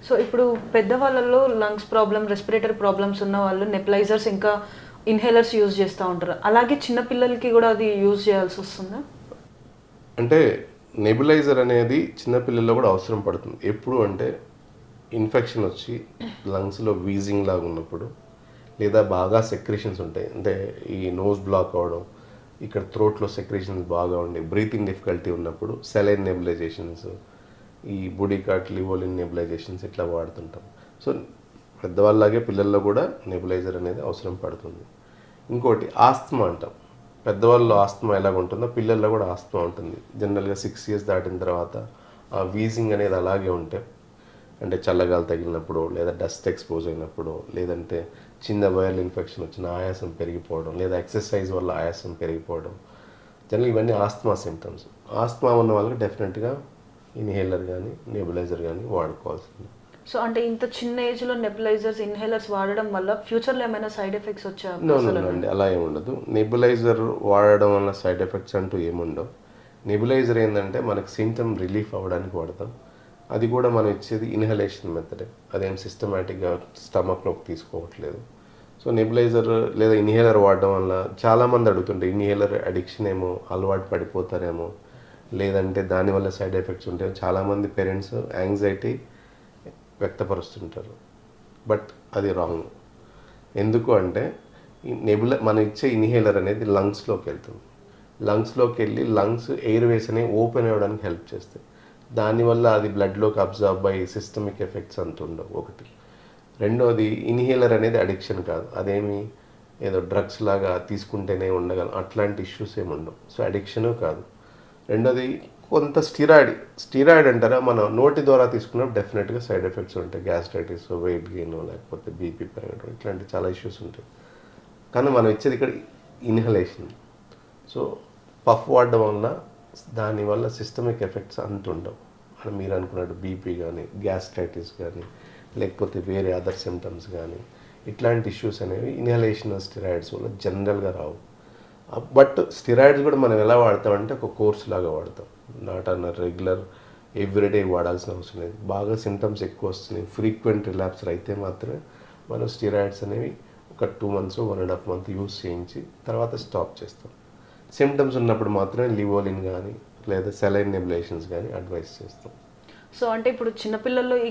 So ఇప్పుడు పెద్దవాళ్ళలో lungs problem, respiratory problems ఉన్న వాళ్ళు నెబులైజర్స్ ఇంకా ఇన్హేలర్స్ యూజ్ చేస్తూ ఉంటారు. అలాగే చిన్నపిల్లలకి కూడా అది యూజ్ చేయాల్సి వస్తుందా? అంటే నెబులైజర్ అనేది చిన్నపిల్లల్లో కూడా అవసరం పడుతుంది. ఎప్పుడు అంటే ఇన్ఫెక్షన్ వచ్చి లంగ్స్లో వీజింగ్ లాగా ఉన్నప్పుడు, లేదా బాగా సెక్రేషన్స్ ఉంటాయి, అంటే ఈ నోస్ బ్లాక్ అవ్వడం, ఇక్కడ థ్రోట్లో సెక్రేషన్స్ బాగా ఉండి బ్రీతింగ్ డిఫికల్టీ ఉన్నప్పుడు సెలైన్ నెబులైజేషన్స్, ఈ బుడికాట్ లివోలిన్ నెబులైజేషన్స్ ఇట్లా వాడుతుంటాం. సో పెద్దవాళ్ళలాగే పిల్లల్లో కూడా నెబులైజర్ అనేది అవసరం పడుతుంది. ఇంకోటి ఆస్తమా అంటాం. పెద్దవాళ్ళలో ఆస్తమా ఎలాగ ఉంటుందో పిల్లల్లో కూడా ఆస్తమా ఉంటుంది. జనరల్గా 6 years దాటిన తర్వాత ఆ వీజింగ్ అనేది అలాగే ఉంటే, అంటే చల్లగాలి తగిలినప్పుడు, లేదా డస్ట్ ఎక్స్పోజ్ అయినప్పుడు, లేదంటే చిన్న వైరల్ ఇన్ఫెక్షన్ వచ్చిన ఆయాసం పెరిగిపోవడం, లేదా ఎక్సర్సైజ్ వల్ల ఆయాసం పెరిగిపోవడం, జనరల్ ఇవన్నీ ఆస్తమా సిమ్టమ్స్. ఆస్తమా ఉన్న వాళ్ళకి డెఫినెట్గా ఇన్హేలర్ కానీ నెబులైజర్ కానీ వాడుకోవాల్సింది. సో అంటే ఇంత చిన్న ఏజ్లో నెబులైజర్స్, ఇన్హేలర్స్ వాడడం వల్ల ఫ్యూచర్లో ఏమైనా సైడ్ ఎఫెక్ట్స్ వచ్చే నో అవకాశాలు అండి, ఉన్నాయా? అలా ఏమి ఉండదు. నెబులైజర్ వాడడం వల్ల సైడ్ ఎఫెక్ట్స్ అంటూ ఏముండవు. నెబులైజర్ ఏంటంటే మనకి సిమ్టమ్ రిలీఫ్ అవ్వడానికి వాడతాం. అది కూడా మనం ఇచ్చేది ఇన్హలేషన్ మెథడే, అదేం సిస్టమేటిక్గా స్టమక్లోకి తీసుకోవట్లేదు. సో నెబులైజర్ లేదా ఇన్హేలర్ వాడడం వల్ల చాలామంది అడుగుతుంటే ఇన్హేలర్ అడిక్షన్ ఏమో, అలవాటు పడిపోతారేమో, లేదంటే దానివల్ల సైడ్ ఎఫెక్ట్స్ ఉంటాయి. చాలామంది పేరెంట్స్ యాంగ్జైటీ వ్యక్తపరుస్తుంటారు, బట్ అది రాంగ్. ఎందుకు అంటే మనం ఇచ్చే ఇన్హేలర్ అనేది లంగ్స్లోకి వెళ్తుంది. లంగ్స్లోకి వెళ్ళి లంగ్స్ ఎయిర్వేస్ అనేవి ఓపెన్ అవ్వడానికి హెల్ప్ చేస్తాయి. దానివల్ల అది బ్లడ్లోకి అబ్జర్వ్ అయ్యి సిస్టమిక్ ఎఫెక్ట్స్ అంటుండవు ఒకటి. రెండోది, ఇన్హేలర్ అనేది అడిక్షన్ కాదు. అదేమి ఏదో డ్రగ్స్ లాగా తీసుకుంటేనే ఉండగలం అట్లాంటి ఇష్యూస్ ఏమి ఉండవు. సో అడిక్షను కాదు. రెండోది, కొంత స్టీరాయిడ్ అంటారా, మన నోటి ద్వారా తీసుకున్నప్పుడు డెఫినెట్గా సైడ్ ఎఫెక్ట్స్ ఉంటాయి. గ్యాస్ట్రైటిస్, వెయిట్ గెయిన్, లేకపోతే బీపీ పెరగడం, ఇట్లాంటి చాలా ఇష్యూస్ ఉంటాయి. కానీ మనం ఇచ్చేది ఇక్కడ ఇన్హలేషన్. సో పఫ్ వాడడం వల్ల దానివల్ల సిస్టమిక్ ఎఫెక్ట్స్ అంతుండవు. అని మీరు అనుకున్నట్టు బీపీ కానీ, గ్యాస్ట్రైటిస్ కానీ, లేకపోతే వేరే అదర్ సిమ్టమ్స్ కానీ, ఇట్లాంటి ఇష్యూస్ అనేవి ఇన్హలేషన్ స్టిరాయిడ్స్ వల్ల జనరల్గా రావు. బట్ స్టిరాయిడ్స్ కూడా మనం ఎలా వాడతామంటే ఒక కోర్స్ లాగా వాడతాం, నాట్ అన్ రెగ్యులర్ ఎవ్రీడే వాడాల్సిన అవసరం లేదు. బాగా సిమ్టమ్స్ ఎక్కువ వస్తున్నాయి, ఫ్రీక్వెంట్ రిలాప్స్ అయితే మాత్రమే మనం స్టిరాయిడ్స్ అనేవి ఒక 2 months 1.5 months యూస్ చేయించి తర్వాత స్టాప్ చేస్తాం. సిమ్టమ్స్ ఉన్నప్పుడు మాత్రమే లివోలిన్ కానీ లేదా సెలైన్ నెబులేషన్స్ కానీ అడ్వైస్ చేస్తాం. సో అంటే ఇప్పుడు చిన్నపిల్లల్లో ఈ